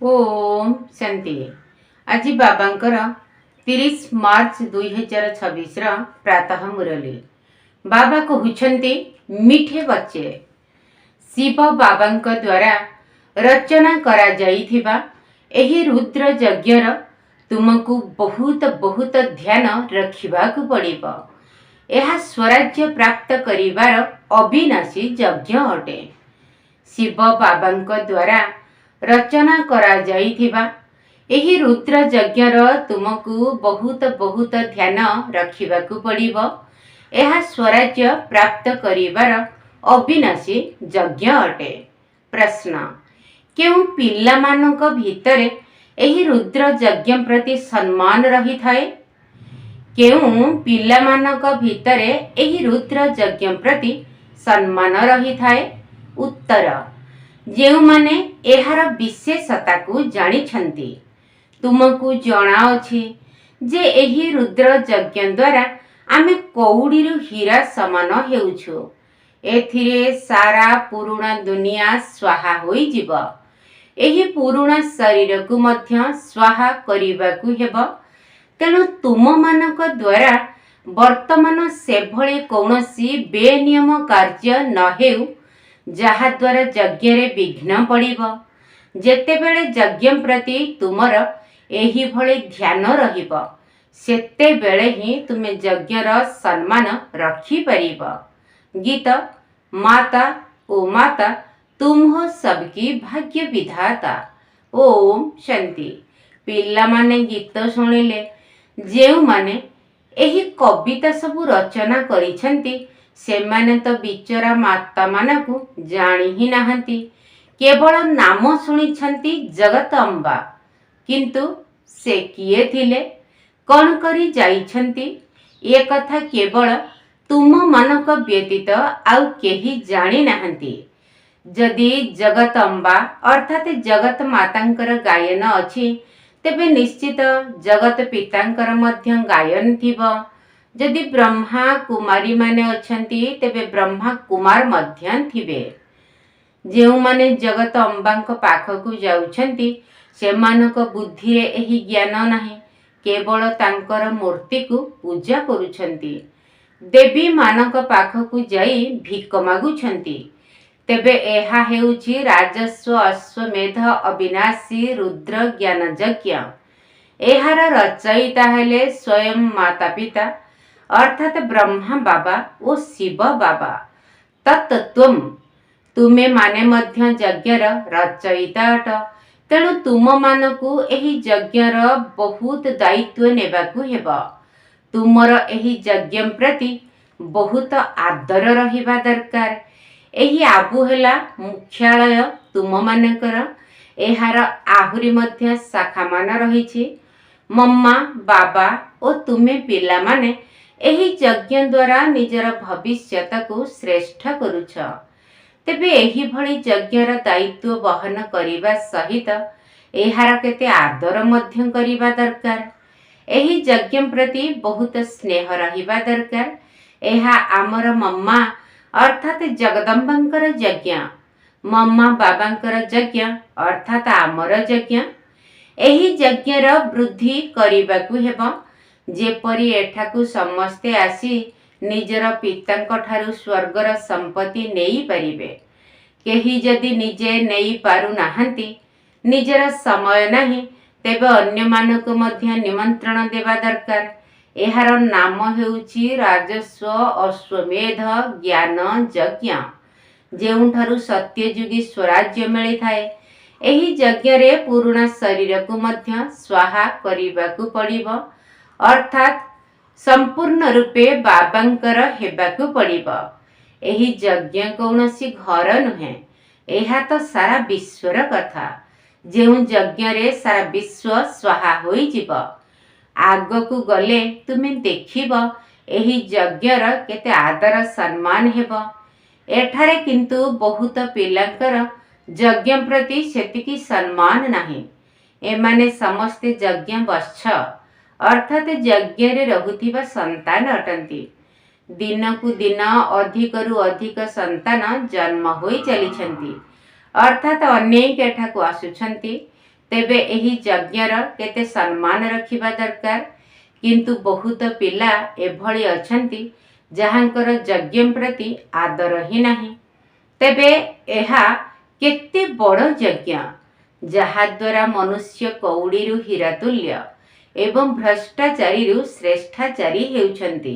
ओम शांति। आज बाबांकर 30 मार्च 2026 प्रातः मुरली। बाबा कहते मीठे बच्चे शिव बाबांक द्वारा रचना करा जाइथिबा एही रुद्र यज्ञर तुमको बहुत बहुत ध्यान रखिबाकु पड़िबो। यह स्वराज्य प्राप्त करिवार अविनाशी यज्ञ अटे। शिव बाबांक द्वारा रचना करा जाइथिबा एही रुद्र यज्ञर तुमको बहुत बहुत ध्यान रखिबाकु पड़िबो। यह स्वराज्य प्राप्त करिवार अविनाशी यज्ञ अटे। प्रश्न, केउं पिल्लामानक भितरे एही रुद्र यज्ञ प्रति सम्मान रही थाए? केउं पिल्लामानक भितरे एही रुद्र यज्ञ प्रति सम्मान रही थाए? उत्तर, जेउ माने एहार विशेषता को जानी छंती। तुमको जणा अछि जे एही रुद्र यज्ञ द्वारा आमे कौड़ीरु हीरा समान हेउछु। एथिरे सारा पुरुणा दुनिया स्वाहा होई जीव। एही पुरुणा शरीर को मध्य स्वाहा करिबाकु हेबो। तेणु तुम मानक द्वारा वर्तमान सेभଳି कौनसी बेनियम कार्य न हेउ जहा द्वारा यज्ञ रे विघ्न पड़िबो। जेतेबेले यज्ञ प्रति तुमर एही भଳି ध्यान रहिबो सेतेबेले ही तुमे यज्ञर सम्मान रखी परिबो। गीत, माता ओ माता तुम हो सबकी भाग्य विधाता। ओम शांति। पिल्ला माने गीत शुणिले जेउ माने एही कविता सबु रचना करिछंती सेमाने तो बिचरा माता मानकु जानी ही नाहंती। केवल नाम शुणिछंती जगत अम्बा, किंतु से किए थिले, कौन करी जाइछंती ये कथा केवल तुम मानक व्यतीत आउ केही जानी नाहंती। जदि जगत अम्बा अर्थात जगत मातांकर गायन अछि तेबे निश्चित जगत पितांकर मध्य गायन थिबो। जदि ब्रह्मा कुमारी माने अछंती तेबे ब्रह्मा कुमार मध्य थिबे। जेउ माने जगत अम्बांक पाखकु जाउछंती सेमानक बुद्धि रे एही ज्ञान नाही, केवल तांकर मूर्ति को पूजा करूछंती। देवी मानक पाखकु जाई भिक मागुछंती। तेबे एहा हेउची राजस्व अश्वमेध अविनाशी रुद्र ज्ञान यज्ञ। एहार रचयिता हेले स्वयं माता पिता अर्थात ब्रह्मा बाबा ओ शिव बाबा। तत्त्वम तुमे माने मध्य यज्ञर रचयिता अट। तेणु तुम मानकु एही यज्ञर बहुत दायित्व नेबाकु हेबो। तुमर एही यज्ञ प्रति बहुत आदर रहिबा दरकार। एही आबु हेला मुख्यालय तुम मानकर। एहार आहुरी मध्य शाखा मान रहिछि। मम्मा बाबा ओ तुमे पिला माने एही यज्ञ द्वारा निजर भविष्यत को श्रेष्ठ करुछ। तेबे एही भଳି यज्ञर दायित्व वहन करिबा सहित एहार केते आदर मध्य करिबा दरकार। एही यज्ञ प्रति बहुत स्नेह रहिबा दरकार। एहा आमर मम्मा अर्थात जगदम्बांकर यज्ञ, मम्मा बाबांकर यज्ञ अर्थात आमर यज्ञ। एही यज्ञर वृद्धि करिबाकु हेबो। जेपरि एठाकु समस्ते आसी निजर पितांक ठारु स्वर्गर संपत्ति नेई परिबे। केही जदि निजे नेई पारु नाहंती, निजर समय नाही, तेबे अन्य मानक मध्य निमंत्रण देबा दरकार। एहार नाम हेउची राजस्व अश्वमेध ज्ञान यज्ञ। जेउठारु सत्ययुगी स्वराज्य मिली थाए एही यज्ञ रे पुरुणा शरीर को मध्य स्वाहा करिबाकु पड़िबो। अर्थात संपूर्ण रूपे बाबांकर हेबाकु पड़िबो। एही यज्ञ कौनसी घर नुहे, एहा तो सारा विश्वर कथा। जेउ यज्ञ रे सारा विश्व स्वाहा होई जीवो। आगकु गले तुमे देखिबो एही यज्ञर केते आदर सम्मान हेबो। एठारे किंतु बहुत पिलांकर यज्ञ प्रति सेतिकी सम्मान नाही। एमाने समस्ते यज्ञ बच्छ अर्थात यज्ञ रे रहुथिबा संतान अटंती। दिन को दिन अधिकरु अधिक संतान जन्म होई चलिछंती। अर्थात अनेक एठाकु आसुछंती। तेबे एही यज्ञर केते सम्मान रखिबा दरकार। किंतु बहुत पिला एभली अछंती जहांकर यज्ञ प्रति आदर ही नहीं। तेबे एहा केते बड़ यज्ञ जहा द्वारा मनुष्य कौड़ीरु हीरा तुल्य एवं भ्रष्टाचारी श्रेष्ठाचारी हेउछंती।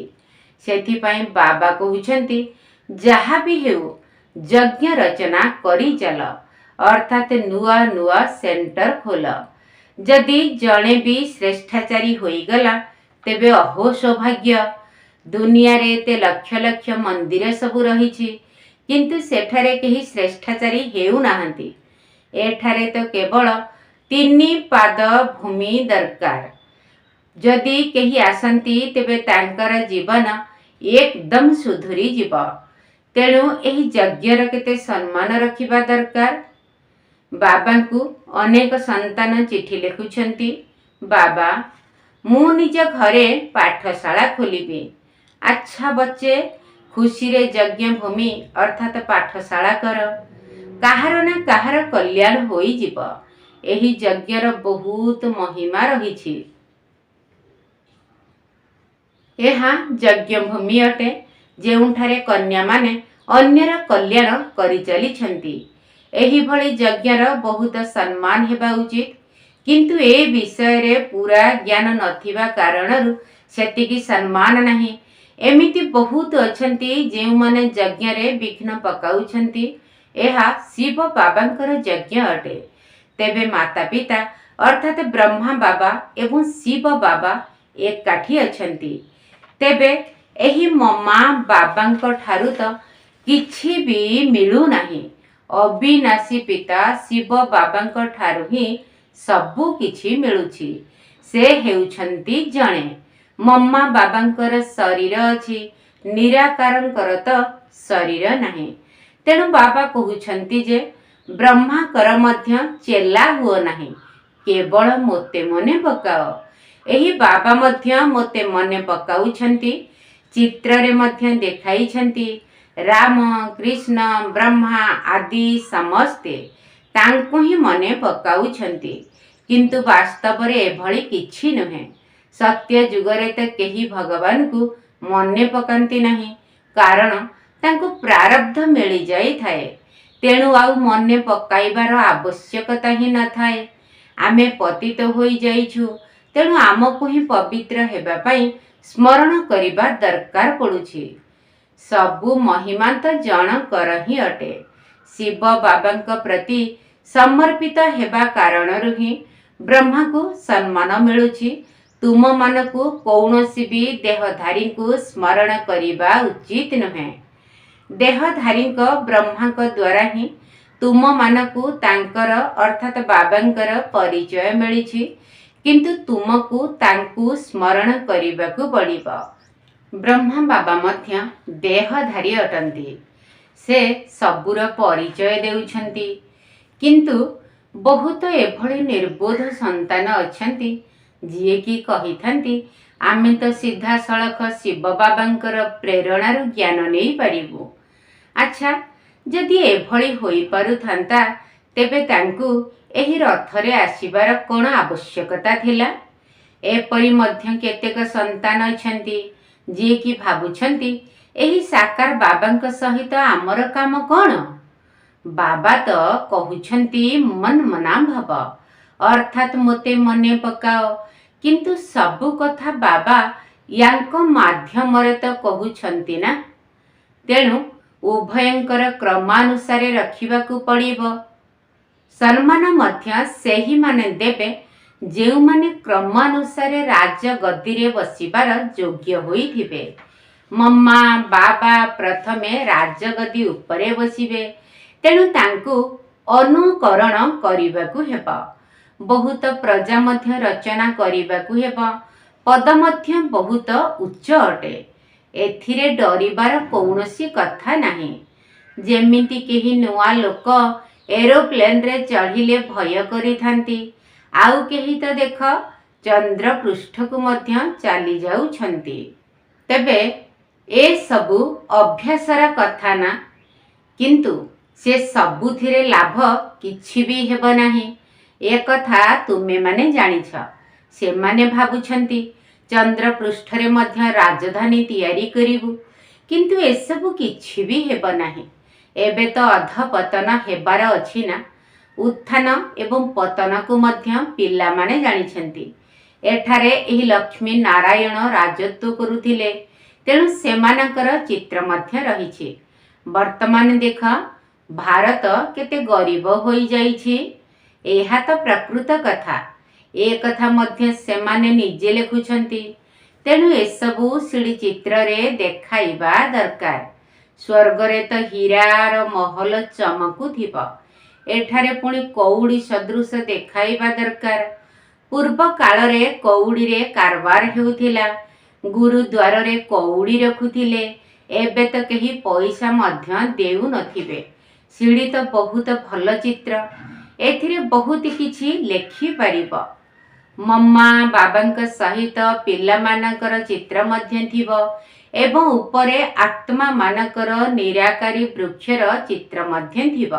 सेथिपाई बाबा कहउछंती जहा भी हेउ यज्ञ रचना करी चल, अर्थात नुआ नुआ सेंटर खोल। जदि जणे भी श्रेष्ठाचारी होईगला तेबे अहो सौभाग्य। दुनिया रे ते लक्ष लक्ष मंदिर सबु रहिछि, किंतु सेठारे केही श्रेष्ठाचारी हेउ नाहंती। एठारे तो केवल 3 पाद भूमि दरकार। जदि केही आसंती तेबे तांकर जीवन एकदम सुधुरी जीव। तेणु एही यज्ञर केते सम्मान रखिबा दरकार। बाबा को अनेक संतान चिठी लिखुछंती, बाबा मु निज घरे पाठशाला खोलिबी। अच्छा बच्चे, खुशी रे यज्ञ भूमि अर्थात पाठशाला कर, काहार ना काहार कल्याण होई जीव। एही यज्ञर बहुत महिमा रहिछि। एहा यज्ञ भूमि अटे जेउठारे कन्या माने अन्यर कल्याण करि चलिछंती। एही भली यज्ञर बहुत सम्मान हेबा उचित, किंतु ए विषय रे पूरा ज्ञान नथिबा कारणरु सेतिकी सम्मान नहीं। एमिति बहुत अछंती जेउ माने यज्ञ रे विघ्न पकाउछंती। एहा शिव बाबांकर यज्ञ अटे। तेबे माता पिता अर्थात ब्रह्मा बाबा एवं शिव बाबा एकाठी अछंती। तेबे एही मम्मा बाबांक ठारु तो किछि भी मिलु नाही। अविनाशी पिता शिव बाबांक ठारु ही सबु किछि मिलुछि। से हेउछंती जणे। मम्मा बाबांकर शरीर अछि, निराकारंकर तो शरीर नाही। तेणु बाबा कहउछंती जे ब्रह्माकर मध्य चेला हुओ नाही, केवल मोते मने पकाओ। एही बाबा मध्य मोते मने पकाउछंती। चित्र रे मध्य देखाइछंती राम कृष्ण ब्रह्मा आदि समस्ते तांको ही मने पकाउछंती, किंतु वास्तव रे एभली किछि नहे। सत्य जुगरे तो केही भगवान को मने पकांती नहीं, कारण तांको प्रारब्ध मिली जाई थाए। तेणु आउ मने पकाइबार आवश्यकता ही न थाए। आमे पतित होई जाइछु, तेणु आमको ही पवित्र हेबा पई स्मरण करिबा दरकार पड़ुछि। सबु महिमा तो जनकर ही अटे। शिव बाबांक प्रति समर्पित हेबा कारणरु ही ब्रह्मा को सम्मान मिलुछि। तुम मानकु कौनसी भी देहधारी को स्मरण करिबा उचित नुहे। देहधारी ब्रह्मा द्वारा ही तुम मानकु तांकर अर्थात बाबांकर परिचय मिलिछि, किंतु तुमको तांकु स्मरण करिबाकु पड़िबो। ब्रह्मा बाबा मध्य देहधारी अटंती। से सबुर परिचय देउछंती, किंतु बहुत एभली निर्बोध संतान अछंती जिए कि कहिथांती आमे तो सीधा सड़क शिव बाबांकर प्रेरणारु ज्ञान नहीं पारिबु। अच्छा, जदि एभली होई पारुथांता तेबे तांकु एही रथरे आसीबार कोन आवश्यकता थिला। एपरि मध्य केतेक संतान अछंती जिए कि भाबुछंती एही साकार बाबांक सहित आमर काम कोन। बाबा तो कहउछंती मन मना भव, अर्थात मोते मने पकाओ, किंतु सबु कथा बाबा यांक माध्यम रे तो कहउछंती ना। तेणु उभयंकर क्रमानुसारे रखिबाकु पड़िबो। सम्मान मध्य सेही माने देबे जेउ माने क्रमानुसारे राजगद्दी रे बसिबार योग्य होइथिबे। मम्मा बाबा प्रथमे राजगद्दी उपरे बसिबे, तेणु तांकु अनुकरण करिबाकु हेबो। बहुत प्रजा मध्य रचना करिबाकु हेबो। पद मध्य बहुत उच्च अटे। एथिरे डरिबार कौनसी कथा नहीं। जेमिति केही नुआ लोक एरोप्लेन रे चढ़िले भय करि थांती, आउ केही तो देख चंद्र पृष्ठ को मध्य चली जाउछंती। तेबे ए सबु अभ्यासर कथा ना, किंतु से सबुथिरे लाभ किछि भी हेब नाही। एकथा तुमे माने जानिछ। सेमाने भाबुछंती चंद्र पृष्ठरे मध्य राजधानी तैयारी करिबु, किंतु एसबु किछि भी हेब नाही। एबे तो अधपतन हेबार अछि ना। उत्थान एवं पतन को मध्य पिला माने जानिछंती। एठारे एही लक्ष्मी नारायण राजत्व करुथिले, तेणु सेमानकर चित्र मध्य रहिछि। वर्तमान देख भारत केते गरीब होई जाइछि। एहा तो प्रकृत कथा। ए कथा मध्य सेमाने निजे लेखुछंती। तेणु एसबु सिड़ी चित्र रे देखाइबा दरकार। स्वर्गरे तो हीरार महल चमकु थिब, एठारे पुणी कौड़ी सदृश देखाइबा दरकार। पूर्व काल रे कौड़ी रे कारबार हेउथिला। गुरुद्वार रे कौड़ी रखुथिले। एबे तो केही पैसा मध्य देउ नथिबे। सिड़ी तो बहुत भल चित्र, एथिरे बहुत किछि लेखि पारिब। मम्मा बाबांक सहित पिला मानकर चित्र मध्य थिब एवं उपरे आत्मा मानकर निराकारी वृक्षर चित्र मध्य थिब।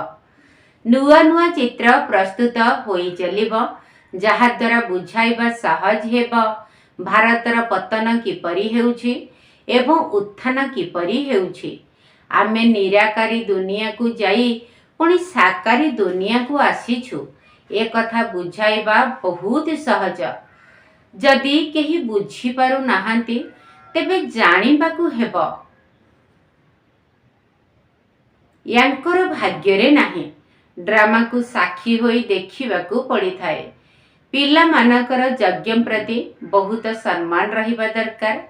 नुआ नुआ चित्र प्रस्तुत होई चलिब, जहा द्वारा बुझाइबा सहज हेब भारतर पतन किपरि हेउछि एवं उत्थान किपरि हेउछि। आमे निराकारी दुनिया को जाई पुणी साकारी दुनिया को आसीछु। ए कथा बुझाइबा बहुत सहज। जदि केही बुझी पारु नाहांती तेबे जानिबाकु हेब यांकर भाग्यरे नाही। ड्रामा को साक्षी होई देखिबाकु पड़ी थाए। पिला मानकर यज्ञ प्रति बहुत सम्मान रहिबा दरकार।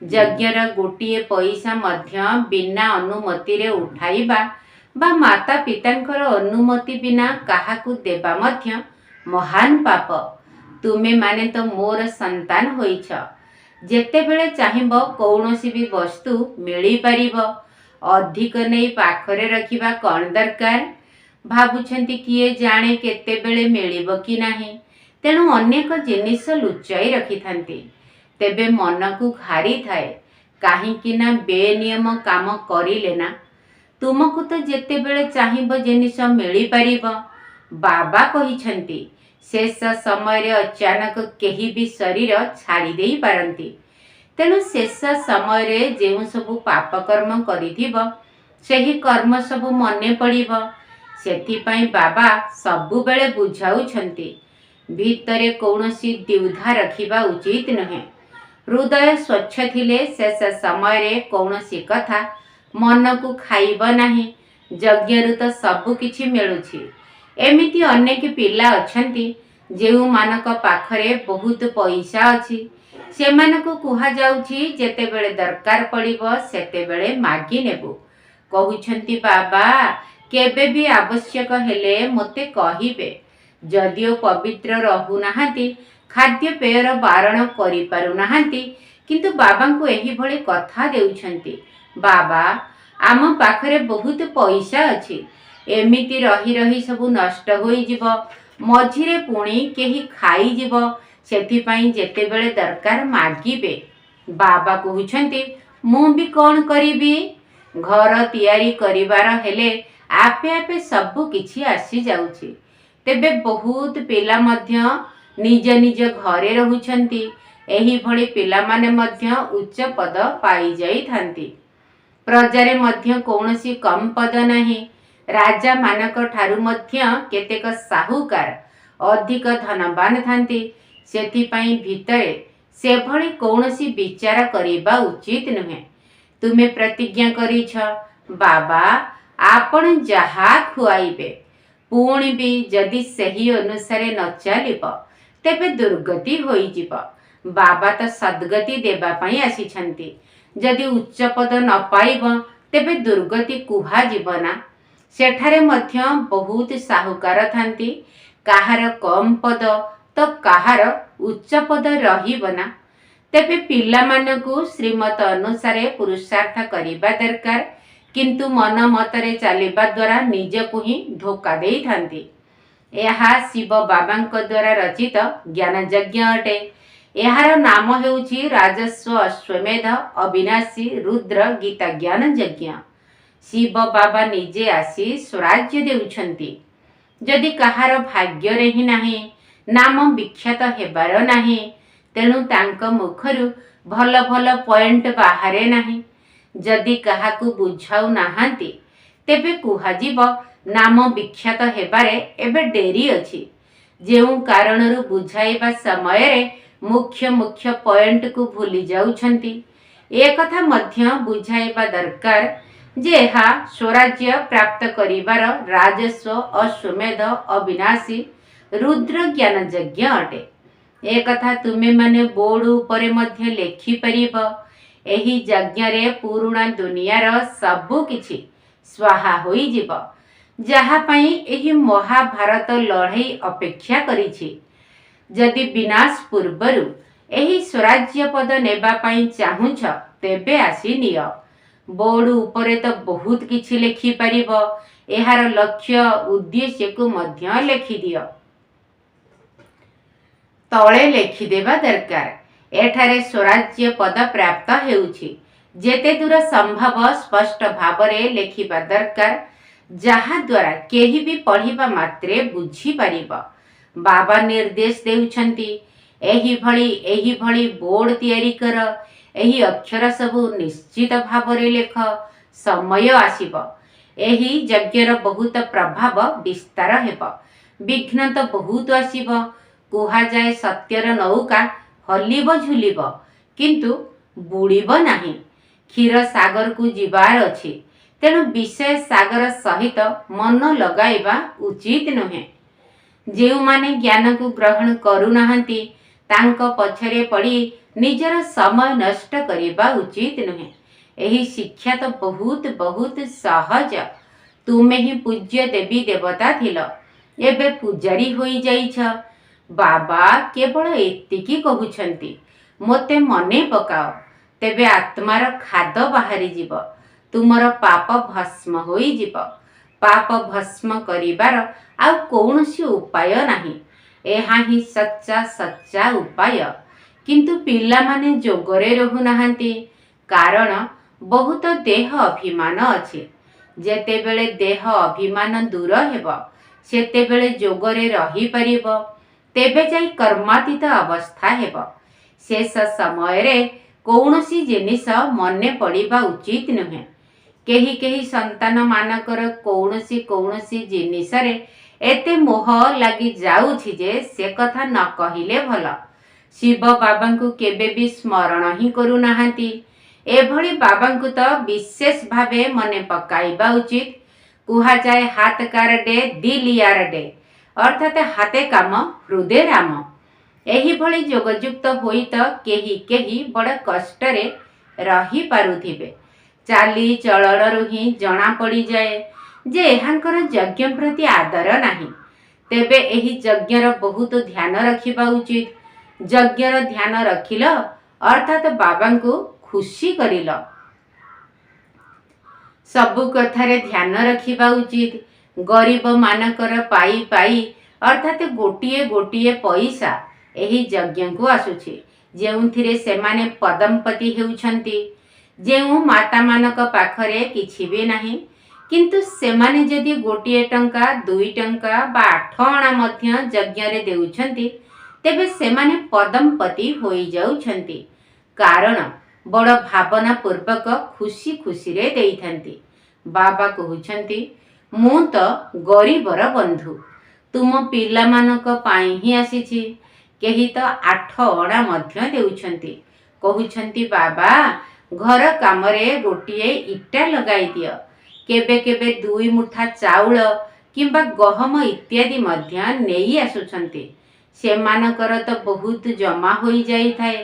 यज्ञर गोटिए पैसा मध्य बिना अनुमति रे उठाइबा बा माता पितांकर अनुमति बिना काहाकु देबा मध्य महान पाप। तुमे माने तो मोर संतान होइछ। जेते बेले चाहिबो कौनसी भी वस्तु मिली पारिबो। अधिक नै पाखरे रखिबा कोन दरकार। भाबुछंती किए जाने केते बेले मिलिबो कि नाही, तेणु अनेक जिनिस लुचाई रखिथांती। तेबे मन को घारी थाए, काहींकि ना बेनियम काम करिले ना तुमको तो जेते बेले चाहिबो जिनिस मिली पारिबो। बाबा कहिछंती शेष समय रे अचानक केही भी शरीर छाड़ी देई पारंती। तेणु शेष समय रे जेउ सबु पाप कर्म करिथिबो सेही कर्म सबु मने पड़िबो। सेथिपाई बाबा सबु बेले बुझाउछंती भीतरे कौनसी द्विधा रखिबा उचित नहे। हृदय स्वच्छ थिले शेष समय रे कौनसी कथा मन को खाइब नाही। यज्ञरु तो सबु किछि मिलुछि। एमिति अनेक पिला अछंती जेउ मानक पाखरे बहुत पैसा अछि। सेमानकु कुहा जाउछि जेते बेले दरकार पड़िबो सेते बेले मागी नेबु। कहुछंती बाबा केबे भी आवश्यक हेले मते कहिबे। जदिओ पवित्र रहु नाहांती, खाद्य पेयर बारण करि पारु नाहांती, किंतु बाबांकु एही भली कथा देउछंती बाबा आम पाखरे बहुत पैसा अछि। एमिति रही रही सबु नष्ट होई जिवो। मझिरे पुणी केही खाई जिवो। सेथिपाई जेते बेले दरकार मागिबे। बाबा कहुछंती मु भी कोन करिबी। घर तैयारी करिवार हेले आपे आपे सबु किछि आसी जाउछि। तेबे बहुत पिला मध्य निज निज घरे रहुछंती। एही भली पिला माने मध्य उच्च पद पाई जाई थांती। प्रजारे मध्य कौनसी कम पद नाही। राजा मानक ठारु मध्य केतेक साहुकार अधिक धनवान थांती। सेथिपाई भितरे से भली कौनसी विचार करिबा उचित नुहे। तुमे प्रतिज्ञा करिछ बाबा आपण जहा खुआइबे, पुणी भी जदि सही अनुसारे न चलिब तेबे दुर्गति होई जिब। बाबा तो सद्गति देबा पई आसीछंती। जदि उच्च पद न पाइब तेबे दुर्गति कुहा जीवना। सेठारे मध्य बहुत साहुकार थांती। काहार कम पद तो काहार उच्च पद रहिबना। तेबे पिला मानकु श्रीमत अनुसारे पुरुषार्थ करिबा दरकार, किंतु मन मतरे चलिबा द्वारा निजकु ही धोखा देई थांती। एहा शिव बाबांक द्वारा रचित ज्ञान यज्ञ अटे। एहार नाम हेउछि राजस्व अश्वमेध अविनाशी रुद्र गीता ज्ञान यज्ञ। शिव बाबा निजे आसी स्वराज्य देउछंती। जदि कहार भाग्य रे ही नाही नाम विख्यात हेबार नाही तेणु तांक मुखरु भल भल पॉइंट बाहरे नाही। जदि काहाकू बुझाऊ नाहांती तेबे कुहाजिब नाम विख्यात हेबारे एबे डेरी अछि। जेउ कारणरू बुझाइबा समय रे मुख्य मुख्य पॉइंट को भूली जाउछंती ए कथा मध्य बुझाइबा दरकार जे हा स्वराज्य प्राप्त करिबार राजस्व अश्वमेध अविनाशी रुद्र ज्ञान यज्ञ अटे। ए कथा तुमे माने बोर्ड उपरे मध्य लेखि परिब। एही यज्ञ रे पुरुणा दुनियार सबु किछि स्वाहा होई जिव जहा पई एही महाभारत लड़ाई अपेक्षा करिछि। जदि विनाश पूर्वरु एही स्वराज्य पद नेबा पई चाहुछ तेबे आसी निय। बोर्ड उपरे तो बहुत किछि लेखि परिब। एहार लक्ष्य उद्देश्य को मध्य लेखि दियो। तळे लेखि देबा दरकार एठारे स्वराज्य पद प्राप्त हेउछि जेते दूर संभव स्पष्ट भावरे लेखिबा दरकार जहा द्वारा केही भी पढ़िबा मात्रे बुझी परिब। बाबा निर्देश देउछंती एही भली बोर्ड तैयारी कर। एही अक्षर सबु निश्चित भावरे लेख। समय आसीब एही यज्ञर बहुत प्रभाव विस्तार हेब। विघ्न तो बहुत आसीब। कुहा जाए सत्यर नौका हलिब झुलिब किंतु बुड़ीब नाही। क्षीर सागर को जीवार अछि तेणु विषय सागर सहित मन लगाइबा उचित नुहे। जेउ माने ज्ञान को ग्रहण करू नाहंती तांको पछरे पड़ी निजर समय नष्ट करिबा उचित नुहे। एही शिक्षा तो बहुत बहुत सहज। तुमे ही पूज्य देवी देवता थिल एबे पूजारी होई जाइछ। बाबा केवल एतिकी कहुछंती मोते मने पकाओ तेबे आत्मार खाद बाहरी जीव। तुमर पाप भस्म होई जीव। पाप भस्म करिबार आउ कौनसी उपाय नाही। एहा ही सच्चा सच्चा उपाय। किंतु पिला माने जोगरे रहु नाहंती कारण बहुत देह अभिमान अछि। जेते बेले देह अभिमान दूर हेब सेते बेले जोगरे रही परिब। तेबे जाई कर्मातीत अवस्था हेब। शेष समय रे कौनसी जिनिस मने पड़िबा उचित नुहे। केही केही संतान मानकर कौनसी कौनसी जिनिस रे एते मोह लगी जाउछि जे से कथा न कहिले भल। शिव बाबा को केबे भी स्मरण ही करू नाहंती। एभली बाबा को तो विशेष भावे मने पकाइबा उचित। कुहा जाए हाथ कार डे दिल यार डे अर्थात हाथे काम हृदय राम। एही भली जोगयुक्त होई तो केही केही बड़ कष्ट रे रही पारुथिबे। चाली चलणरू ही जना पड़ी जाए जे एहांकर यज्ञ प्रति आदर नाही। तेबे एही यज्ञर बहुत ध्यान रखिबा उचित। यज्ञर ध्यान रखिल अर्थात बाबा को खुशी करिल। सबु कथारे ध्यान रखिबा उचित। गरीब मानकर पाई पाई अर्थात गोटिए गोटिए पैसा एही यज्ञ को आसुछि जेउथिरे सेमाने पदमपति हेउछंती। जेउ माता मानक पाखरे किछि भी नाही किंतु सेमाने जदि गोटिए टंका 2 टंका बा 8 अणा मध्य यज्ञ रे देउछंती तेबे सेमाने पदमपति होई जाउछंती। कारण बड़ भावना पूर्वक खुशी खुशी रे देइथंती। बाबा कहउछंती मु तो गरीबर बंधु तुम पिला मानक पाई ही आसीछि। केही तो 8 अणा मध्य देउछंती। कहउछंती बाबा घर काम रे गोटिए इटा लगाई दियो। केबे केबे 2 मुठा चाउल किंबा गहम इत्यादि मध्य नेई आसुछंती। सेमानकर तो बहुत जमा होई जाई थाए।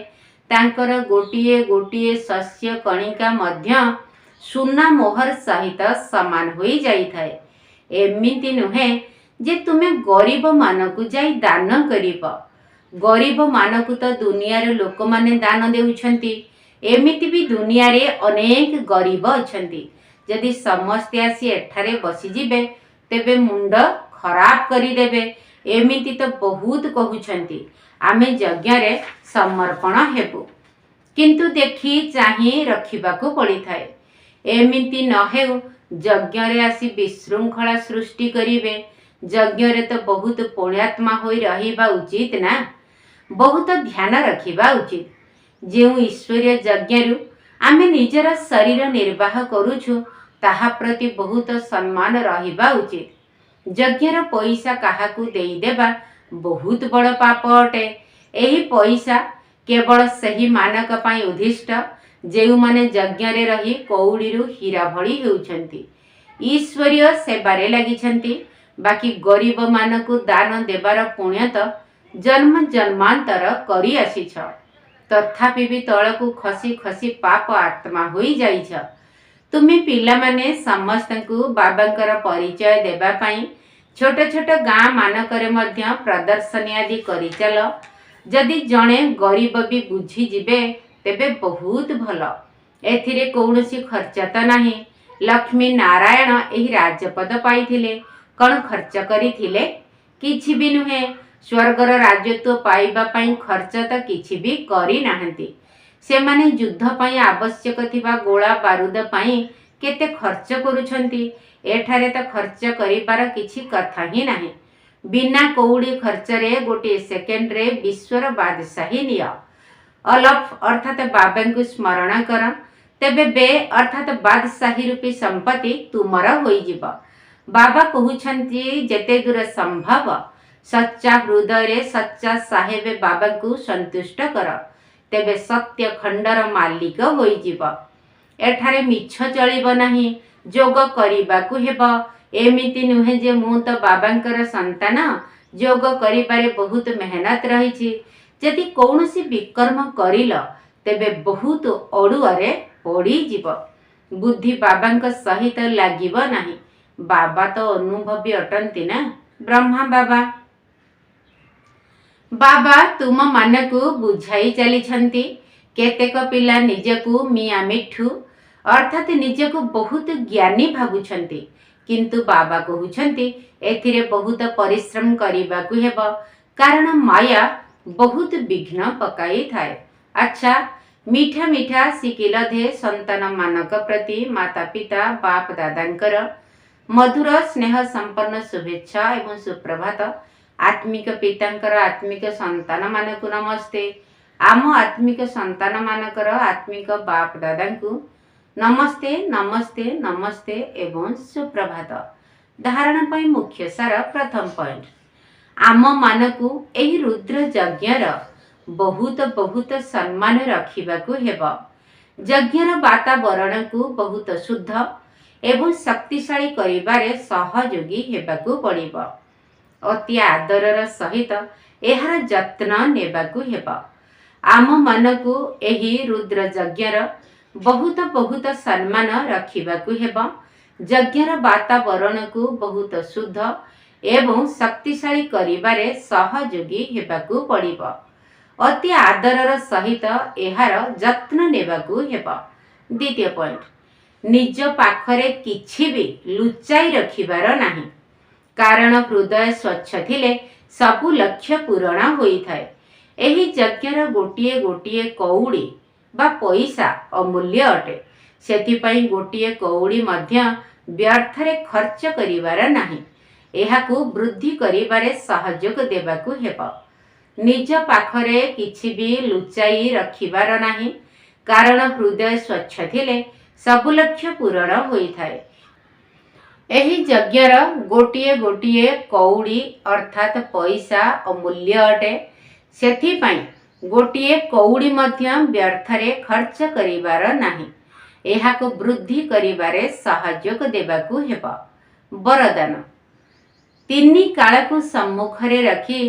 तांकर गोटिए गोटिए शस्य कणिका मध्य सुना मोहर सहित समान होई जाई थाए। एमिति नुहे जे तुमे गरीब मानकु जाई दान करिब। गरीब मानकु तो दुनिया रे लोक माने दान देउछंती। एमिति भी दुनिया रे अनेक गरीब अछंती। यदि समस्ते आसी एठारे बसी जिबे तेबे मुंड खराब करी देबे। एमिति तो बहुत कहउछंती आमे यज्ञ रे समर्पण हेबु किंतु देखी चाही रखिबाकू पड़ी थाए। एमिति न हेउ यज्ञ रे आसी विशृंखला सृष्टि करिवे यज्ञ तो बहुत पुण्यात्मा होई रहिबा उचित ना, बहुत ध्यान रखिबा उचित। जो ईश्वरीय यज्ञ आमे निजर शरीर निर्वाह करूछु ताहा प्रति बहुत सम्मान रहिबा उचित। यज्ञर पैसा काहाकू देई देबा बहुत बड़ पाप अटे। एही पैसा केवल सही मानक पाई उद्दिष्ट जेउ माने यज्ञ रे रही कौड़ीरू हीरा भली हेउछंती, ईश्वरीय सेवारे लागिछंती। बाकी गरीब मानकू दान देवार पुण्य तो जन्म जन्मांतर करी आसीछ, तथापि भी तळकू खसी खसी पाप आत्मा होई जाइछ। तुमे पिला माने समस्तंकू बाबांकर परिचय देबा पाई छोट छोट गाँ मानकरे मध्य प्रदर्शनी आदि करि चल। जदि जणे गरीब भी बुझी जिबे तेबे बहुत भल। एथिरे कौनसी खर्च तो नाही। लक्ष्मी नारायण एही राजपद पाइथिले, कौन खर्च करिथिले? किछि भी नुहे। स्वर्गर राजत्व पाइबा पाई खर्च तो किछि भी करि नाहंती। सेमाने युद्ध पाई आवश्यक थिबा गोला बारूद पाई केते खर्च करूछंती। एठारे तो खर्च करिबार किछि कथा ही नाही। बिना कौड़ी खर्च रे गोटे सेकेंड रे विश्वर बादशाही निया। अलफ अर्थात बाबा को स्मरण कर, तेबे बे अर्थात बादशाही रूपी संपत्ति तुमर होई जिबा। बाबा कहउछंती जेते दूर संभव सच्चा हृदय रे सच्चा साहेब बाबा को संतुष्ट कर, तेबे सत्य खंडर मालिक होई जिबा। एठारे मिछ चलिब नाही, जोग करिबाकू हेबा। एमिति नुहे जे मु तो बाबांकर संतान, जोग करिबारे बहुत मेहनत रहिछि। यदि कौनसी विकर्म करिल तेबे बहुत अड़ुआरे पड़ी जीव। बुद्धि बाबांक सहित लागिब नाही। बाबा तो अनुभवी अटंती ना, ब्रह्मा बाबा। बाबा तुम मानकू बुझाई चलीछंती। केतेक पिला निजकू मिया मिठू अर्थात निजकू बहुत ज्ञानी भाबुछंती, किंतु बाबा कहउछंती एथिरे बहुत परिश्रम करिबाकू हेब, कारण माया बहुत विघ्न पकाई थाए। अच्छा, मीठा मीठा सिकिल धे संतान मानक प्रति माता पिता बाप दादांकर मधुर स्नेह संपन्न शुभेच्छा एवं सुप्रभात। आत्मिक पितांकर आत्मिक संतान मानकू नमस्ते। आम आत्मिक संतान मानकर आत्मिक बाप दादांकू नमस्ते नमस्ते नमस्ते एवं सुप्रभात। धारण पाई मुख्य सार प्रथम पॉइंट, आम मानकू एही रुद्र यज्ञर बहुत बहुत सम्मान रखिबाकू हेब। यज्ञर वातावरण को बहुत शुद्ध एवं शक्तिशाली करिबारे सहयोगी हेबाकू पड़िब। अति आदरर सहित एहार जत्न नेबाकू हेब। आम मानकू एही रुद्र यज्ञर बहुत बहुत सम्मान रखिबाकू हेब। यज्ञर वातावरण को बहुत शुद्ध एवं शक्तिशाली करिबारे सहयोगी हेबाकू पड़िब। अति आदरर सहित एहार जत्न नेबाकू हेब। द्वितीय पॉइंट, निज पाखरे किछि भी लुचाई रखिबार नाही, कारण हृदय स्वच्छ थिले सबु लक्ष्य पूरण होई थाए। एही यज्ञर गोटिए गोटिए कौड़ी बा पैसा अमूल्य अटे। सेथिपाई गोटिए कौड़ी मध्य व्यर्थरे खर्च करिबार नाही, एहाकू वृद्धि करिबारे सहयोग देबाकू हेब। निज पाखरे किछि भी लुचाई रखिबार नाही, कारण हृदय स्वच्छ थिले सबु लक्ष्य पूरण होई थाए। एही यज्ञर गोटिए गोटिए कौड़ी अर्थात पैसा अमूल्य अटे। सेथिपाई गोटिए कौड़ी मध्य व्यर्थरे खर्च करिबार नाही, एहाकू वृद्धि करिबारे सहयोग देबाकू हेब। वरदान, तिनि कालकू सम्मुखरे रखी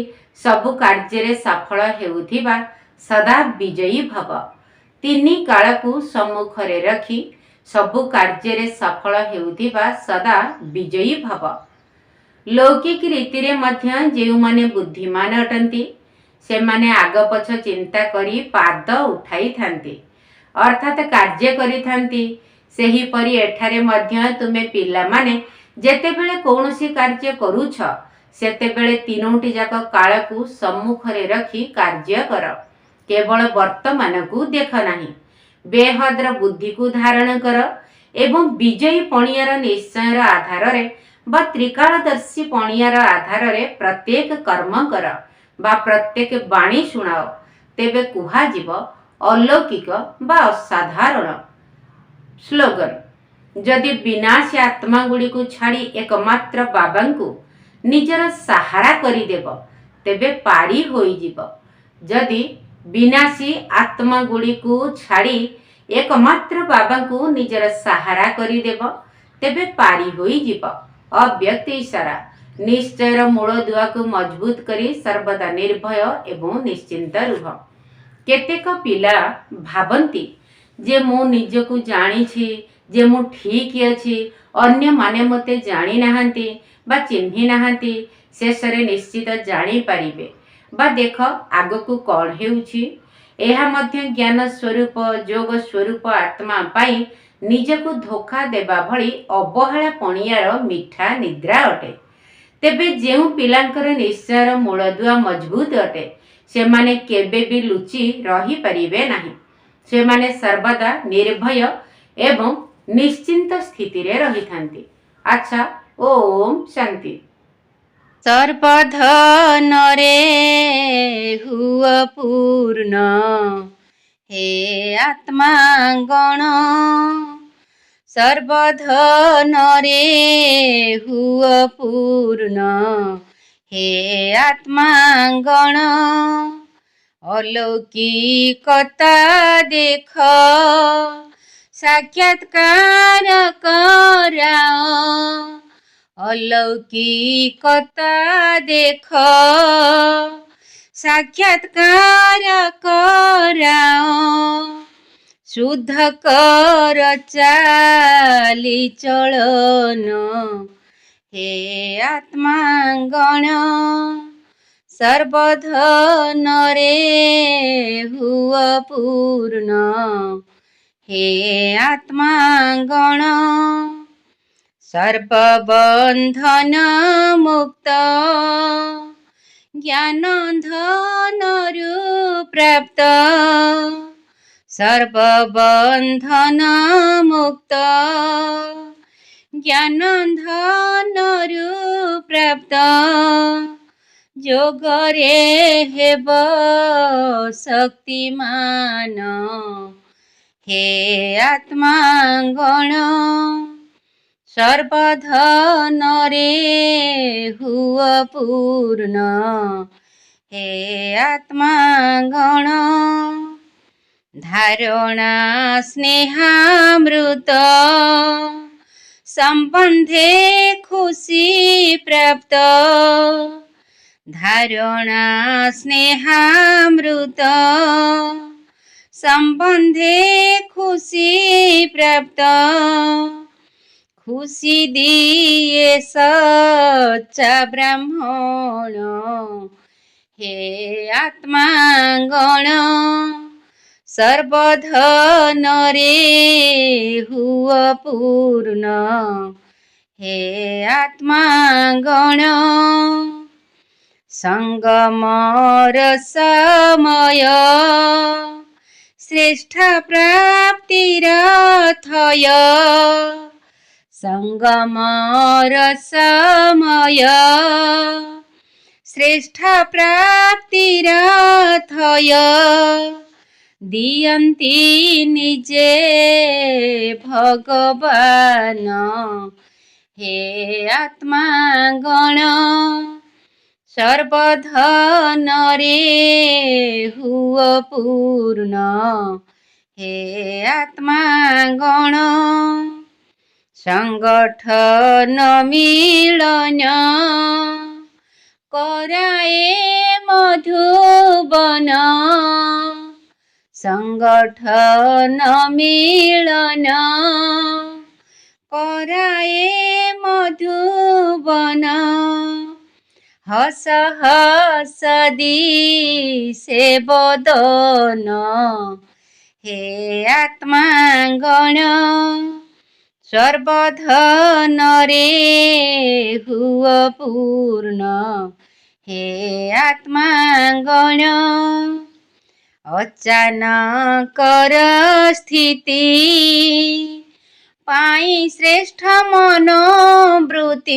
सबु कार्य सफल हेउथिबा सदा विजयी भव। तिनि कालकू सम्मुखरे रखी सबु कार्य सफल हेउथिबा सदा विजयी भव। लौकिक रीति रे मध्य जेउमाने बुद्धिमान अटंती सेमाने आग पछ चिंता करी पाद उठाई थांती, अर्थात कार्य करी थांती। सेही परी एठारे मध्य तुमे पिला माने जेतेबेले कौनसी कार्य करूछ सेतेबेले तीनोटी जाक कालकू सम्मुखरे रखी कार्य कर। केवल वर्तमान को देख नाही, बेहद्र बुद्धि को धारण कर एवं विजयी पणियार निश्चयर आधार रे ବା ତ୍ରିକାଳଦର୍ଶୀ ପଣିଆର ଆଧାରରେ ପ୍ରତ୍ୟେକ କର୍ମ କର ବା ପ୍ରତ୍ୟେକ ବାଣୀ ଶୁଣାଅ, ତେବେ କୁହାଯିବ ଅଲୌକିକ ବା ଅସାଧାରଣ। ସ୍ଲୋଗାନ: ଯଦି ବିନାଶୀ ଆତ୍ମା ଗୁଡ଼ିକୁ ଛାଡ଼ି ଏକମାତ୍ର ବାବାଙ୍କୁ ନିଜର ସାହାରା କରିଦେବ, ତେବେ ପାରି ହୋଇଯିବ। ଯଦି ବିନାଶୀ ଆତ୍ମା ଗୁଡ଼ିକୁ ଛାଡ଼ି ଏକମାତ୍ର ବାବାଙ୍କୁ ନିଜର ସାହାରା କରିଦେବ, ତେବେ ପାରି ହୋଇଯିବ। ଅବ୍ୟକ୍ତ ଇଶାରା: ନିଶ୍ଚୟର ମୂଳଦୁଆକୁ ମଜବୁତ କରି ସର୍ବଦା ନିର୍ଭୟ ଏବଂ ନିଶ୍ଚିନ୍ତ ରୁହ। କେତେକ ପିଲା ଭାବନ୍ତି ଯେ ମୁଁ ନିଜକୁ ଜାଣିଛି, ଯେ ମୁଁ ଠିକ୍ ଅଛି, ଅନ୍ୟମାନେ ମୋତେ ଜାଣିନାହାନ୍ତି ବା ଚିହ୍ନି ନାହାନ୍ତି। ଶେଷରେ ନିଶ୍ଚିତ ଜାଣିପାରିବେ। ବା ଦେଖ ଆଗକୁ କ'ଣ ହେଉଛି। ଏହା ମଧ୍ୟ ଜ୍ଞାନ ସ୍ୱରୂପ ଯୋଗ ସ୍ୱରୂପ ଆତ୍ମା ପାଇଁ ନିଜକୁ ଧୋକା ଦେବା ଭଳି ଅବହେଳା ପଣିଆର ମିଠା ନିଦ୍ରା ଅଟେ। ତେବେ ଯେଉଁ ପିଲାଙ୍କର ନିଶ୍ଚୟର ମୂଳଦୁଆ ମଜବୁତ ଅଟେ, ସେମାନେ କେବେ ବି ଲୁଚି ରହିପାରିବେ ନାହିଁ। ସେମାନେ ସର୍ବଦା ନିର୍ଭୟ ଏବଂ ନିଶ୍ଚିନ୍ତ ସ୍ଥିତିରେ ରହିଥାନ୍ତି। ଆଚ୍ଛା, ଓମ୍ ଶାନ୍ତି। ସର୍ବଧନରେ ହୁଅ ପୂର୍ଣ୍ଣ, ହେ ଆତ୍ମାଗଣ। ସର୍ବଧନରେ ହୁଅ ପୂର୍ଣ୍ଣ, ହେ ଆତ୍ମାଗଣ। ଅଲୌକିକତା ଦେଖ, ସାକ୍ଷାତ୍କାର କରାଅ। ଅଲୌକିକତା ଦେଖ, ସାକ୍ଷାତ୍କାର କରାଅ। ଶୁଦ୍ଧ କର ଚାଲିଚଳନ, ହେ ଆତ୍ମାଗଣ। ସର୍ବଧନରେ ହୁଅ ପୂର୍ଣ୍ଣ, ହେ ଆତ୍ମାଗଣ। ସର୍ବବନ୍ଧନ ମୁକ୍ତ, ଜ୍ଞାନ ଧନରୁ ପ୍ରାପ୍ତ। ସର୍ବବନ୍ଧନ ମୁକ୍ତ, ଜ୍ଞାନ ଧନରୁ ପ୍ରାପ୍ତ। ଯୋଗରେ ହେବ ଶକ୍ତିମାନ, ହେ ଆତ୍ମାଗଣ। ସର୍ବଧନରେ ହୁଅ ପୂର୍ଣ୍ଣ, ହେ ଆତ୍ମାଗଣ। ଧାରଣା ସ୍ନେହାମୃତ, ସମ୍ବନ୍ଧେ ଖୁସି ପ୍ରାପ୍ତ। ଧାରଣା ସ୍ନେହାମୃତ, ସମ୍ବନ୍ଧେ ଖୁସି ପ୍ରାପ୍ତ। ଖୁସି ଦିଏ ସଚ୍ଚା ବ୍ରାହ୍ମଣ, ହେ ଆତ୍ମାଗଣ। ସର୍ବଧନରେ ହୁଅ ପୂର୍ଣ୍ଣ, ହେ ଆତ୍ମାଗଣ। ସଙ୍ଗମର ସମୟ, ଶ୍ରେଷ୍ଠ ପ୍ରାପ୍ତିର ଥୟ। ସଙ୍ଗମର ସମୟ, ଶ୍ରେଷ୍ଠ ପ୍ରାପ୍ତିର ଥୟ। ଦିଅନ୍ତି ନିଜେ ଭଗବାନ, ହେ ଆତ୍ମାଗଣ। ସର୍ବଧନରେ ହୁଅ ପୂର୍ଣ୍ଣ, ହେ ଆତ୍ମାଗଣ। ସଂଗଠନ ମିଳନ, କରାଏ ମଧୁବନ। ସଂଗଠନ ମିଳନ, କରାଏ ମଧୁବନ। ହସ ହସ ଦିଶେ ବଦନ, ହେ ଆତ୍ମାଗଣ। ସର୍ବଧନରେ ହୁଅ ପୂର୍ଣ୍ଣ, ହେ ଆତ୍ମାଗଣ। ଅଚାନକର ସ୍ଥିତି, ପାଇଁ ଶ୍ରେଷ୍ଠ ମନୋବୃତ୍ତି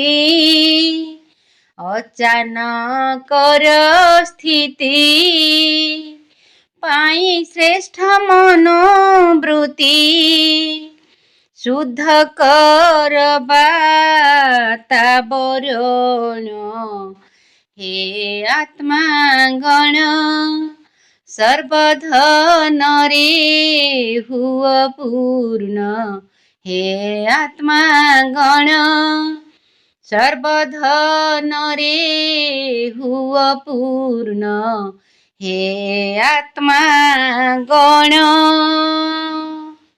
ଅଚାନକର ସ୍ଥିତି ପାଇଁ ଶ୍ରେଷ୍ଠ ମନୋବୃତ୍ତି ଶୁଦ୍ଧ କର ବାତାବରଣ ହେ ଆତ୍ମାଗଣ ସର୍ବଧନରେ ହୁଅ ପୂର୍ଣ୍ଣ ହେ ଆତ୍ମାଗଣ ସର୍ବଧନରେ ହୁଅ ପୂର୍ଣ୍ଣ ହେ ଆତ୍ମାଗଣ।